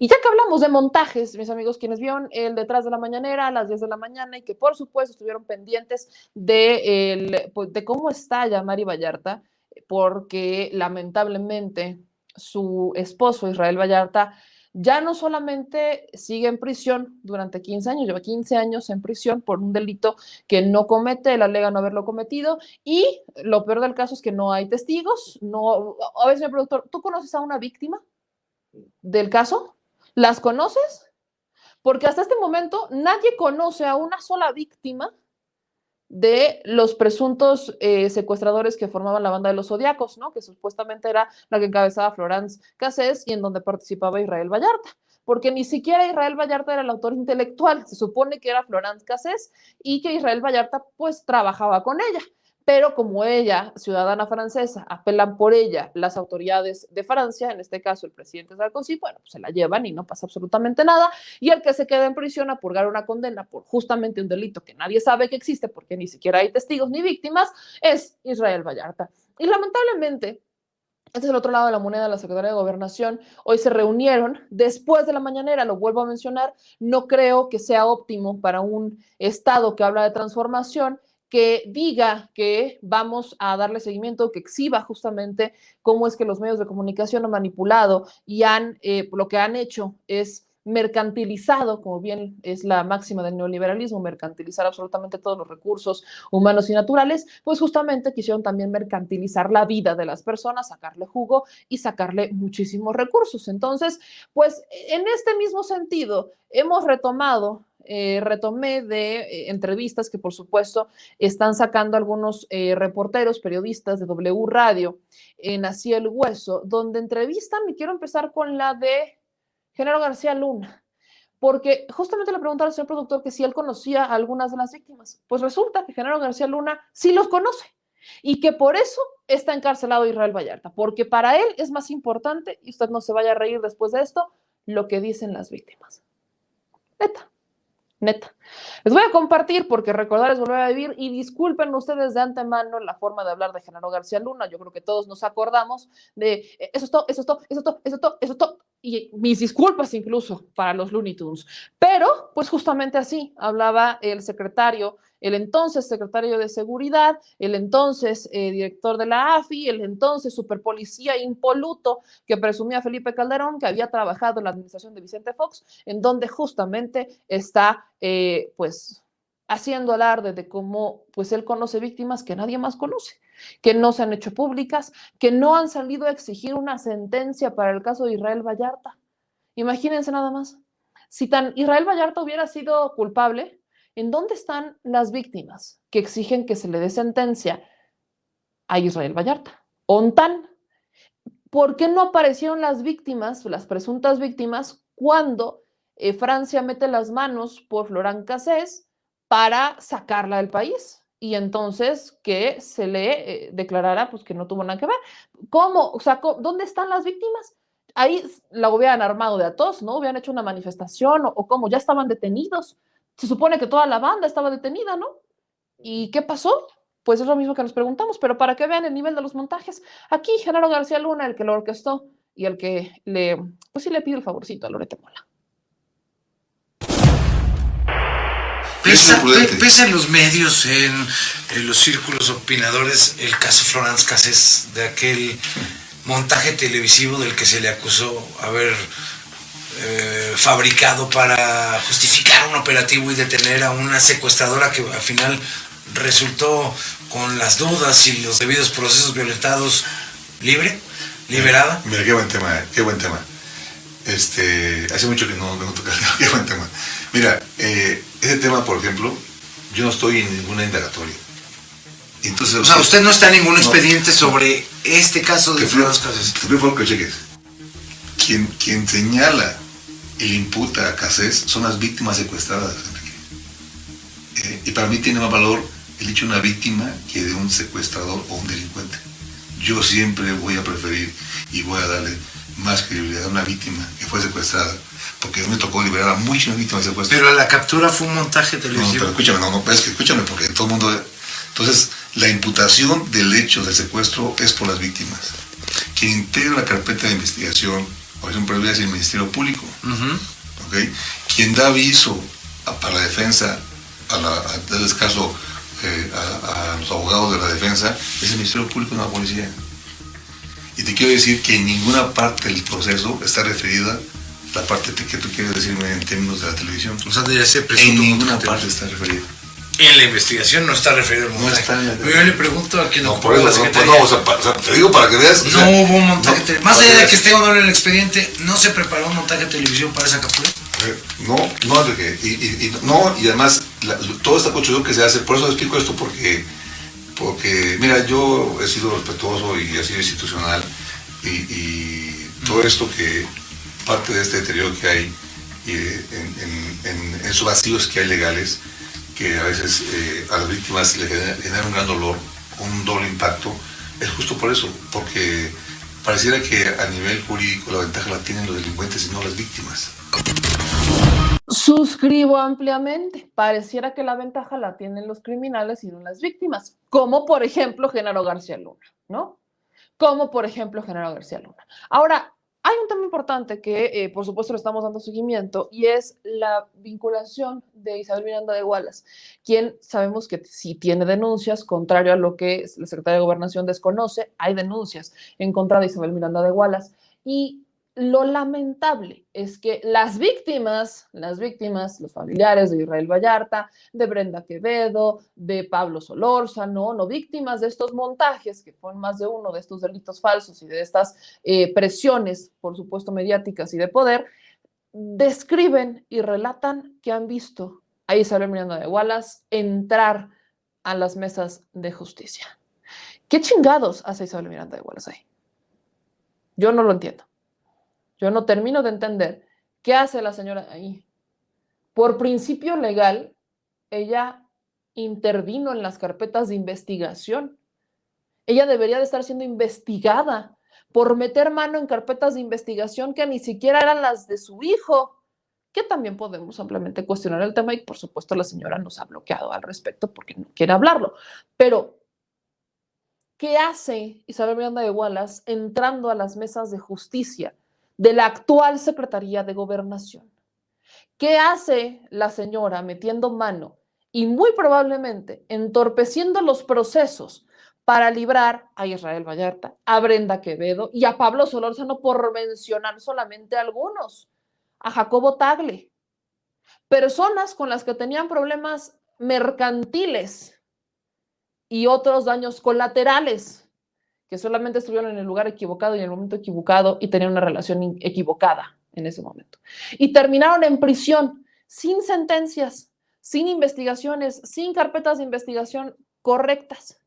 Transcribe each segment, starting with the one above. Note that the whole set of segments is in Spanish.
Y ya que hablamos de montajes, mis amigos, quienes vieron el Detrás de la Mañanera a las 10 de la mañana y que por supuesto estuvieron pendientes de cómo está ya Mari Vallarta, porque lamentablemente su esposo Israel Vallarta ya no solamente sigue en prisión durante 15 años, lleva 15 años en prisión por un delito que no comete, él alega no haberlo cometido, y lo peor del caso es que no hay testigos, no, a veces, señor productor, ¿tú conoces a una víctima del caso? ¿Las conoces? Porque hasta este momento nadie conoce a una sola víctima de los presuntos secuestradores que formaban la banda de los Zodiacos, ¿no? Que supuestamente era la que encabezaba Florence Cassés y en donde participaba Israel Vallarta. Porque ni siquiera Israel Vallarta era el autor intelectual, se supone que era Florence Cassés y que Israel Vallarta pues trabajaba con ella. Pero como ella, ciudadana francesa, apelan por ella las autoridades de Francia, en este caso el presidente Sarkozy, bueno, pues se la llevan y no pasa absolutamente nada. Y el que se queda en prisión a purgar una condena por justamente un delito que nadie sabe que existe porque ni siquiera hay testigos ni víctimas es Israel Vallarta. Y lamentablemente, este es el otro lado de la moneda, la Secretaría de Gobernación. Hoy se reunieron después de la mañanera, lo vuelvo a mencionar, no creo que sea óptimo para un Estado que habla de transformación que diga que vamos a darle seguimiento, que exhiba justamente cómo es que los medios de comunicación han manipulado y lo que han hecho es mercantilizado, como bien es la máxima del neoliberalismo, mercantilizar absolutamente todos los recursos humanos y naturales, pues justamente quisieron también mercantilizar la vida de las personas, sacarle jugo y sacarle muchísimos recursos. Entonces, pues en este mismo sentido, hemos retomé de entrevistas que por supuesto están sacando algunos reporteros, periodistas de W Radio en Así el Hueso, donde entrevistan, y quiero empezar con la de Genaro García Luna, porque justamente le preguntaron al señor productor que si él conocía a algunas de las víctimas. Pues resulta que Genaro García Luna sí los conoce y que por eso está encarcelado Israel Vallarta, porque para él es más importante, y usted no se vaya a reír después de esto, lo que dicen las víctimas. Neta. Neta. Les voy a compartir porque recordar es volver a vivir y disculpen ustedes de antemano la forma de hablar de Genaro García Luna. Yo creo que todos nos acordamos de eso es todo, eso es todo, eso es todo, eso es todo, eso es todo. Y mis disculpas incluso para los Looney Tunes. Pero, pues justamente así hablaba el entonces secretario de Seguridad, el entonces director de la AFI, el entonces superpolicía impoluto que presumía Felipe Calderón, que había trabajado en la administración de Vicente Fox, en donde justamente está, pues, haciendo alarde de cómo, pues, él conoce víctimas que nadie más conoce, que no se han hecho públicas, que no han salido a exigir una sentencia para el caso de Israel Vallarta. Imagínense nada más. Si tan Israel Vallarta hubiera sido culpable, ¿en dónde están las víctimas que exigen que se le dé sentencia a Israel Vallarta? ¿Ontan? ¿Por qué no aparecieron las víctimas, las presuntas víctimas, cuando Francia mete las manos por Florence Cassés para sacarla del país? Y entonces que se le declarara pues, que no tuvo nada que ver. ¿Cómo? O sea, ¿dónde están las víctimas? Ahí la hubieran armado de a tos, ¿no? Hubieran hecho una manifestación o cómo, ya estaban detenidos. Se supone que toda la banda estaba detenida, ¿no? ¿Y qué pasó? Pues es lo mismo que nos preguntamos, pero para que vean el nivel de los montajes, aquí Genaro García Luna, el que lo orquestó y el que pues sí le pide el favorcito a Loreto Mola. Pesa en los medios, en los círculos opinadores, el caso Florence Cassés, de aquel montaje televisivo del que se le acusó haber fabricado para justificar un operativo y detener a una secuestradora que al final resultó con las dudas y los debidos procesos violentados liberada. Mira, qué buen tema, qué buen tema. Hace mucho que no tocas, qué buen tema. Mira, ese tema, por ejemplo, yo no estoy en ninguna indagatoria. Entonces, o sea, usted no está en ningún expediente sobre este caso de Florence Cassés. Te pido que cheques. Quien señala y le imputa a Cassés son las víctimas secuestradas, Enrique. Y para mí tiene más valor el hecho de una víctima que de un secuestrador o un delincuente. Yo siempre voy a preferir y voy a darle más credibilidad a una víctima que fue secuestrada, porque a mí me tocó liberar a muchas víctimas de secuestro. Pero la captura fue un montaje televisivo. No, pero escúchame, porque todo el mundo... Entonces, la imputación del hecho del secuestro es por las víctimas. Quien integra la carpeta de investigación por ejemplo, es el Ministerio Público. ¿Okay? Quien da aviso para la defensa, en este caso, a los abogados de la defensa, es el Ministerio Público, no la policía. Y te quiero decir que en ninguna parte del proceso está referida la parte que tú quieres decirme en términos de la televisión. O sea, de ese en ninguna parte está referida. En la investigación no está referido al montaje. No está en la... Yo le pregunto a quien ocupó la secretaría. O sea, te digo para que veas. No hubo un montaje. Más allá de que esté o no en el expediente, ¿no se preparó un montaje de televisión para esa captura? No, Enrique. Y además, todo este cochudeo que se hace, por eso explico esto, porque mira, yo he sido respetuoso y he sido institucional. Y todo esto que parte de este deterioro que hay en esos vacíos que hay legales, que a veces a las víctimas le genera un gran dolor, un doble impacto, es justo por eso, porque pareciera que a nivel jurídico la ventaja la tienen los delincuentes y no las víctimas. Suscribo ampliamente. Pareciera que la ventaja la tienen los criminales y no las víctimas, como por ejemplo Genaro García Luna, ¿no? Como por ejemplo Genaro García Luna. Ahora, hay un tema importante que, por supuesto, le estamos dando seguimiento y es la vinculación de Isabel Miranda de Gualas, quien sabemos que sí tiene denuncias, contrario a lo que la Secretaría de Gobernación desconoce, hay denuncias en contra de Isabel Miranda de Gualas. Y lo lamentable es que las víctimas, los familiares de Israel Vallarta, de Brenda Quevedo, de Pablo Solórzano, no víctimas de estos montajes, que fueron más de uno de estos delitos falsos y de estas presiones, por supuesto, mediáticas y de poder, describen y relatan que han visto a Isabel Miranda de Gualas entrar a las mesas de justicia. ¿Qué chingados hace Isabel Miranda de Gualas ahí? Yo no lo entiendo. Yo no termino de entender qué hace la señora ahí. Por principio legal, ella intervino en las carpetas de investigación. Ella debería de estar siendo investigada por meter mano en carpetas de investigación que ni siquiera eran las de su hijo, que también podemos ampliamente cuestionar el tema y por supuesto la señora nos ha bloqueado al respecto porque no quiere hablarlo. Pero, ¿qué hace Isabel Miranda de Gualas entrando a las mesas de justicia de la actual Secretaría de Gobernación? ¿Qué hace la señora metiendo mano y muy probablemente entorpeciendo los procesos para librar a Israel Vallarta, a Brenda Quevedo y a Pablo Solórzano, por mencionar solamente algunos, a Jacobo Tagle, personas con las que tenían problemas mercantiles y otros daños colaterales, que solamente estuvieron en el lugar equivocado y en el momento equivocado y tenían una relación equivocada en ese momento. Y terminaron en prisión, sin sentencias, sin investigaciones, sin carpetas de investigación correctas.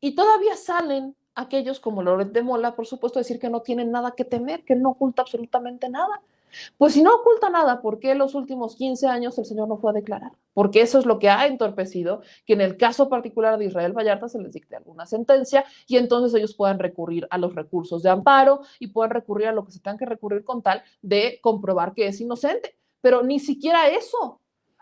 Y todavía salen aquellos como Loret de Mola, por supuesto, a decir que no tienen nada que temer, que no oculta absolutamente nada. Pues si no oculta nada, ¿por qué los últimos 15 años el señor no fue a declarar? Porque eso es lo que ha entorpecido que en el caso particular de Israel Vallarta se les dicte alguna sentencia y entonces ellos puedan recurrir a los recursos de amparo y puedan recurrir a lo que se tengan que recurrir con tal de comprobar que es inocente. Pero ni siquiera eso.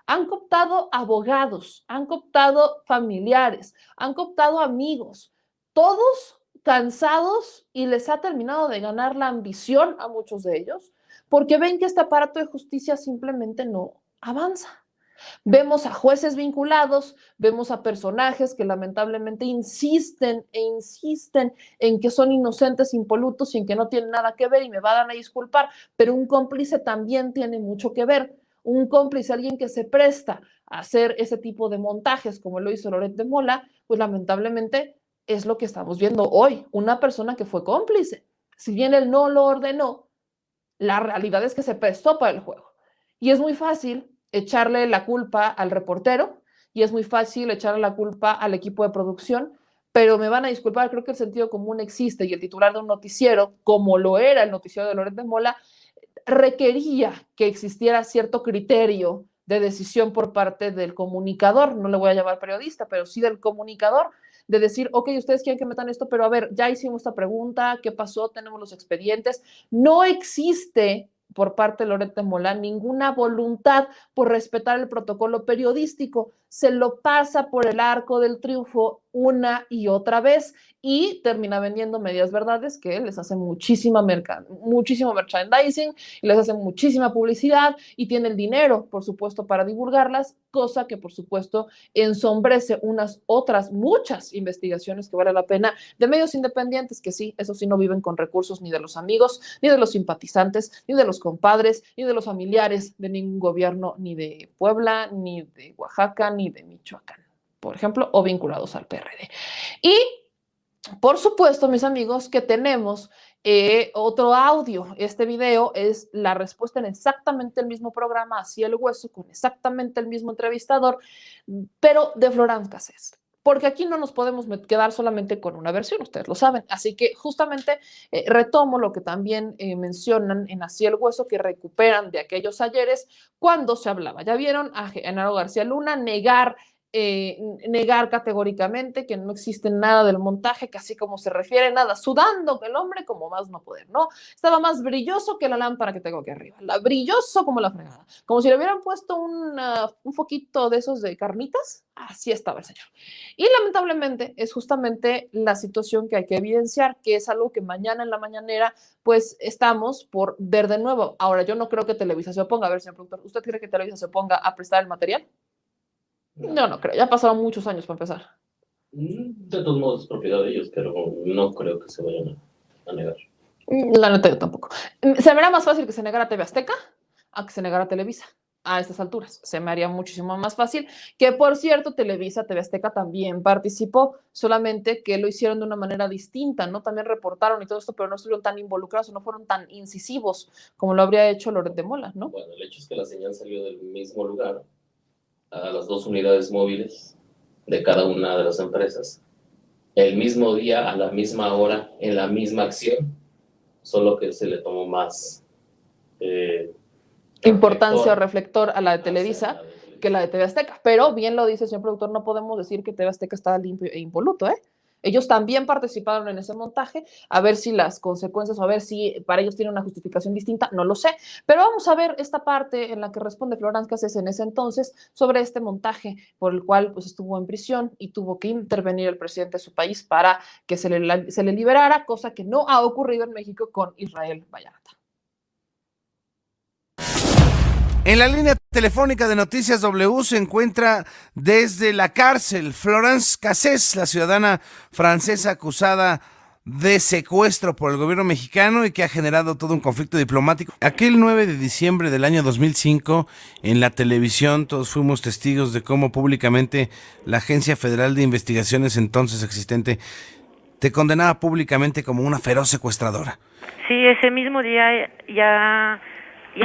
Han cooptado abogados, han cooptado familiares, han cooptado amigos, todos cansados y les ha terminado de ganar la ambición a muchos de ellos porque ven que este aparato de justicia simplemente no avanza. Vemos a jueces vinculados, vemos a personajes que lamentablemente insisten en que son inocentes, impolutos y en que no tienen nada que ver y me van a disculpar, pero un cómplice también tiene mucho que ver. Un cómplice, alguien que se presta a hacer ese tipo de montajes como lo hizo Loret de Mola, pues lamentablemente es lo que estamos viendo hoy, una persona que fue cómplice. Si bien él no lo ordenó, la realidad es que se prestó para el juego. Y es muy fácil echarle la culpa al reportero y es muy fácil echarle la culpa al equipo de producción, pero me van a disculpar, creo que el sentido común existe y el titular de un noticiero, como lo era el noticiero de Loret de Mola, requería que existiera cierto criterio de decisión por parte del comunicador, no le voy a llamar periodista, pero sí del comunicador, de decir, ok, ustedes quieren que metan esto, pero a ver, ya hicimos esta pregunta, ¿qué pasó? Tenemos los expedientes. No existe por parte de Loret de Mola ninguna voluntad por respetar el protocolo periodístico. Se lo pasa por el arco del triunfo una y otra vez y termina vendiendo medias verdades que les hacen muchísimo merchandising y les hacen muchísima publicidad y tiene el dinero, por supuesto, para divulgarlas, cosa que, por supuesto, ensombrece unas otras muchas investigaciones que vale la pena de medios independientes que sí, eso sí, no viven con recursos ni de los amigos, ni de los simpatizantes, ni de los compadres, ni de los familiares de ningún gobierno, ni de Puebla, ni de Oaxaca, ni de Michoacán, por ejemplo, o vinculados al PRD. Y por supuesto, mis amigos, que tenemos otro audio. Este video es la respuesta en exactamente el mismo programa, así el hueso, con exactamente el mismo entrevistador, pero de Florence Cassés. Porque aquí no nos podemos quedar solamente con una versión, ustedes lo saben. Así que justamente retomo lo que también mencionan en Así el Hueso, que recuperan de aquellos ayeres cuando se hablaba. Ya vieron a Genaro García Luna negar categóricamente que no existe nada del montaje, que así como se refiere, nada, sudando el hombre como más no poder, ¿no? Estaba más brilloso que la lámpara que tengo aquí arriba, brilloso como la fregada, como si le hubieran puesto un foquito de esos de carnitas, así estaba el señor. Y lamentablemente es justamente la situación que hay que evidenciar, que es algo que mañana en la mañanera pues estamos por ver de nuevo. Ahora, yo no creo que Televisa se oponga. A ver, señor productor, ¿usted cree que Televisa se oponga a prestar el material? No creo, ya pasaron muchos años para empezar. De todos modos es propiedad de ellos, pero no creo que se vayan a negar. La neta yo tampoco. Se me hará más fácil que se negara TV Azteca a que se negara Televisa a estas alturas. Se me haría muchísimo más fácil, que por cierto Televisa, TV Azteca también participó, solamente que lo hicieron de una manera distinta, ¿no? También reportaron y todo esto, pero no estuvieron tan involucrados o no fueron tan incisivos como lo habría hecho Loret de Mola, ¿no? Bueno, el hecho es que la señal salió del mismo lugar a las 2 unidades móviles de cada una de las empresas, el mismo día, a la misma hora, en la misma acción, solo que se le tomó más importancia o reflector a la de Televisa que la de TV Azteca. Pero bien lo dice el señor productor, no podemos decir que TV Azteca está limpio e impoluto, ¿eh? Ellos también participaron en ese montaje, a ver si las consecuencias o a ver si para ellos tiene una justificación distinta, no lo sé, pero vamos a ver esta parte en la que responde Florence Cassés en ese entonces sobre este montaje por el cual pues estuvo en prisión y tuvo que intervenir el presidente de su país para que se le liberara, cosa que no ha ocurrido en México con Israel Vallarta. En la línea telefónica de Noticias W se encuentra desde la cárcel Florence Cassés, la ciudadana francesa acusada de secuestro por el gobierno mexicano y que ha generado todo un conflicto diplomático. Aquel 9 de diciembre del año 2005, en la televisión todos fuimos testigos de cómo públicamente la Agencia Federal de Investigaciones entonces existente te condenaba públicamente como una feroz secuestradora. Sí, ese mismo día ya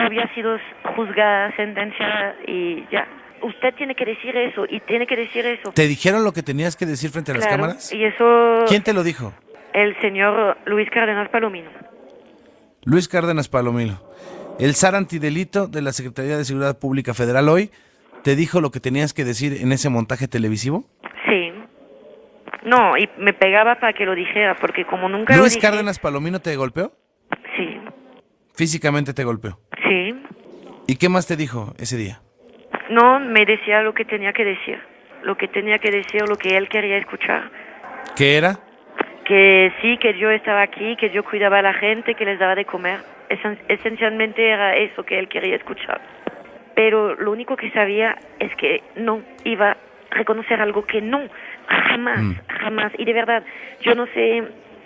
había sido juzgada, sentenciada y ya. Usted tiene que decir eso y tiene que decir eso. ¿Te dijeron lo que tenías que decir frente a las cámaras? Y eso... ¿Quién te lo dijo? El señor Luis Cárdenas Palomino. Luis Cárdenas Palomino. El SAR antidelito de la Secretaría de Seguridad Pública Federal hoy te dijo lo que tenías que decir en ese montaje televisivo. Sí. No, y me pegaba para que lo dijera, porque como nunca ¿Luis lo dije... Cárdenas Palomino te golpeó? Sí. ¿Físicamente te golpeó? Sí. ¿Y qué más te dijo ese día? No, me decía lo que tenía que decir. Lo que tenía que decir, lo que él quería escuchar. ¿Qué era? Que sí, que yo estaba aquí, que yo cuidaba a la gente, que les daba de comer. Esencialmente era eso que él quería escuchar. Pero lo único que sabía es que no iba a reconocer algo que no, jamás. Y de verdad, yo no sé,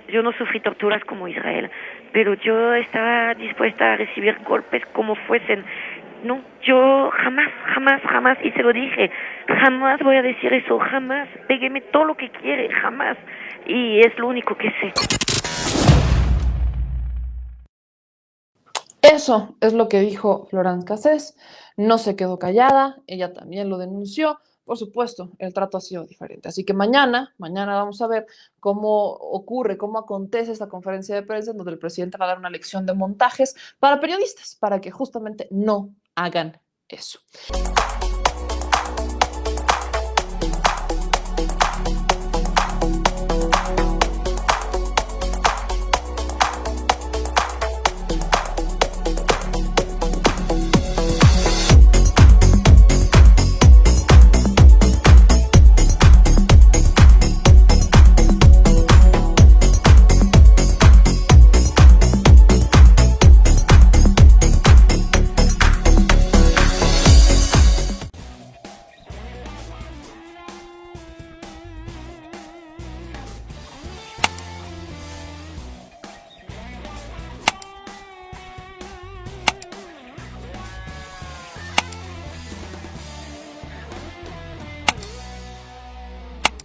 yo no sufrí torturas como Israel, pero yo estaba dispuesta a recibir golpes como fuesen. No, yo jamás, y se lo dije, jamás voy a decir eso, jamás, pégueme todo lo que quiere, jamás. Y es lo único que sé. Eso es lo que dijo Florence Cassés, no se quedó callada, ella también lo denunció. Por supuesto, el trato ha sido diferente. Así que mañana vamos a ver cómo ocurre, cómo acontece esta conferencia de prensa en donde el presidente va a dar una lección de montajes para periodistas, para que justamente no hagan eso.